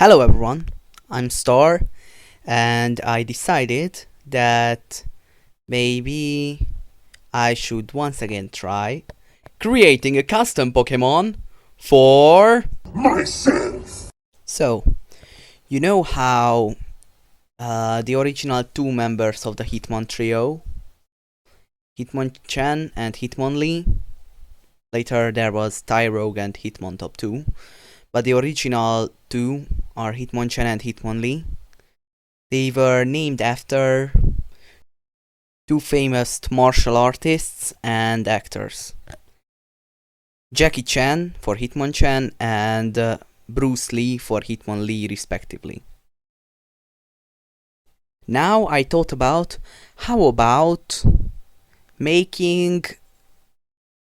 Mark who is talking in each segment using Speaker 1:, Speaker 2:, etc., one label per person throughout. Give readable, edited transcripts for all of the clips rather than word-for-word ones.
Speaker 1: Hello everyone, I'm Star, and I decided that maybe I should once again try creating a custom Pokemon for myself. So, you know how the original two members of the Hitmon trio, Hitmonchan and Hitmonlee, later there was Tyrogue and Hitmontop 2, but the original two are Hitmonchan and Hitmonlee. They were named after two famous martial artists and actors. Jackie Chan for Hitmonchan and Bruce Lee for Hitmonlee respectively. Now I thought about how about making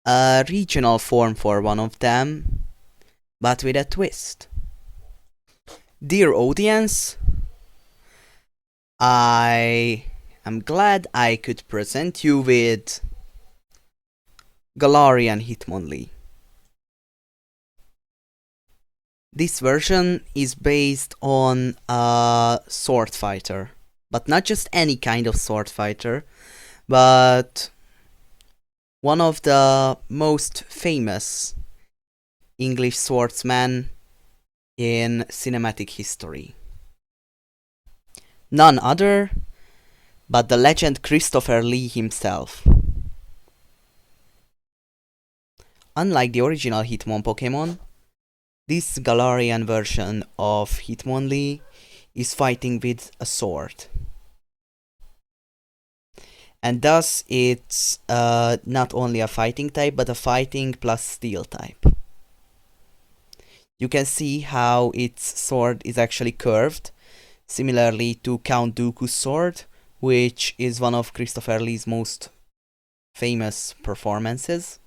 Speaker 1: a regional form for one of them, but with a twist. Dear audience, I am glad I could present you with Galarian Hitmonlee. This version is based on a sword fighter, but not just any kind of sword fighter, but one of the most famous English swordsmen in cinematic history. None other but the legend Christopher Lee himself. Unlike the original Hitmon Pokemon, this Galarian version of Hitmonlee is fighting with a sword. And thus it's not only a fighting type, but a fighting plus steel type. You can see how its sword is actually curved, similarly to Count Dooku's sword, which is one of Christopher Lee's most famous performances.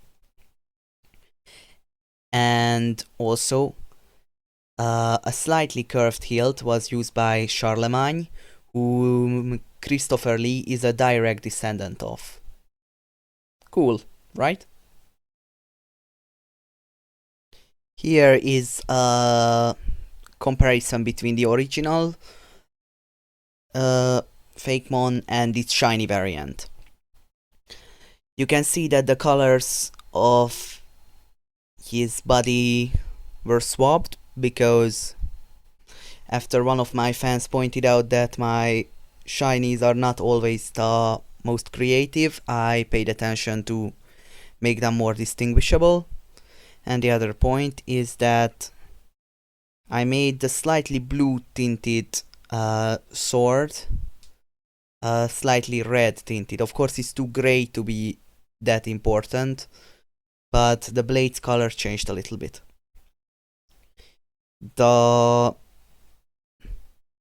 Speaker 1: And also, a slightly curved hilt was used by Charlemagne, whom Christopher Lee is a direct descendant of. Cool, right? Here is a comparison between the original Fakemon and its shiny variant. You can see that the colors of his body were swapped because after one of my fans pointed out that my shinies are not always the most creative, I paid attention to make them more distinguishable. And the other point is that I made the slightly blue tinted sword slightly red tinted. Of course it's too grey to be that important, but the blade's color changed a little bit. The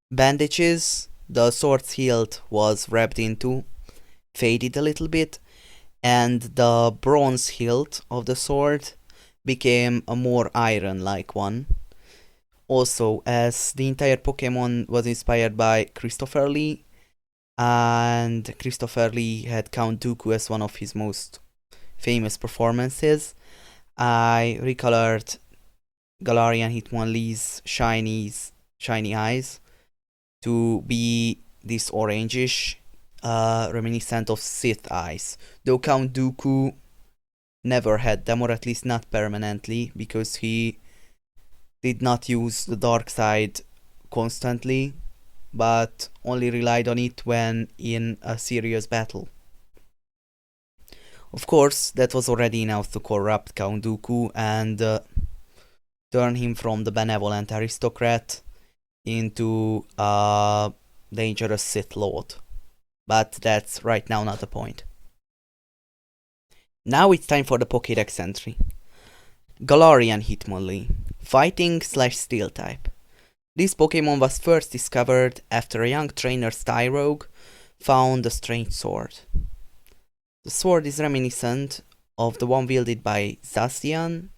Speaker 1: bandages the sword's hilt was wrapped into faded a little bit, and the bronze hilt of the sword became a more iron-like one. Also, as the entire Pokemon was inspired by Christopher Lee, and Christopher Lee had Count Dooku as one of his most famous performances, I recolored Galarian Hitmonlee's shiny eyes to be this orangish, reminiscent of Sith eyes, though Count Dooku never had them, or at least not permanently, because he did not use the dark side constantly, but only relied on it when in a serious battle. Of course, that was already enough to corrupt Count Dooku and turn him from the benevolent aristocrat into a dangerous Sith Lord. But that's right now not the point. Now it's time for the Pokédex entry. Galarian Hitmonlee, fighting / steel type. This Pokemon was first discovered after a young trainer Tyrogue found a strange sword. The sword is reminiscent of the one wielded by Zacian,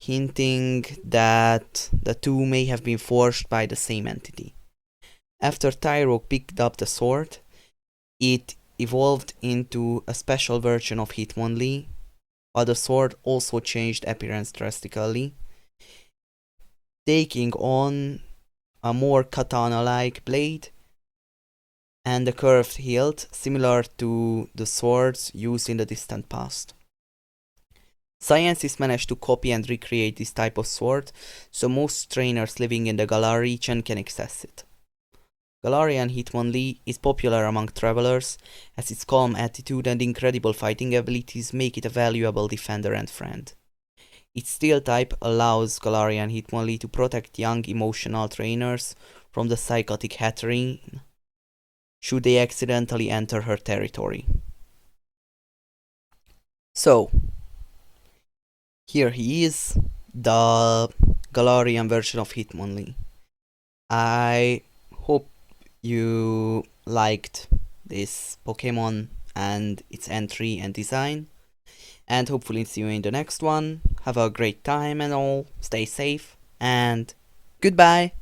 Speaker 1: hinting that the two may have been forged by the same entity. After Tyrogue picked up the sword, it evolved into a special version of Hitmonlee, but the sword also changed appearance drastically. taking on a more katana-like blade and a curved hilt similar to the swords used in the distant past. Scientists managed to copy and recreate this type of sword, so most trainers living in the Galar region can access it. Galarian Hitmonlee is popular among travelers, as its calm attitude and incredible fighting abilities make it a valuable defender and friend. Its steel type allows Galarian Hitmonlee to protect young emotional trainers from the psychotic Hatterene should they accidentally enter her territory. So, here he is, the Galarian version of Hitmonlee. I hope you liked this Pokemon and its entry and design, and hopefully see you in the next one. Have a great time and all, stay safe, and goodbye!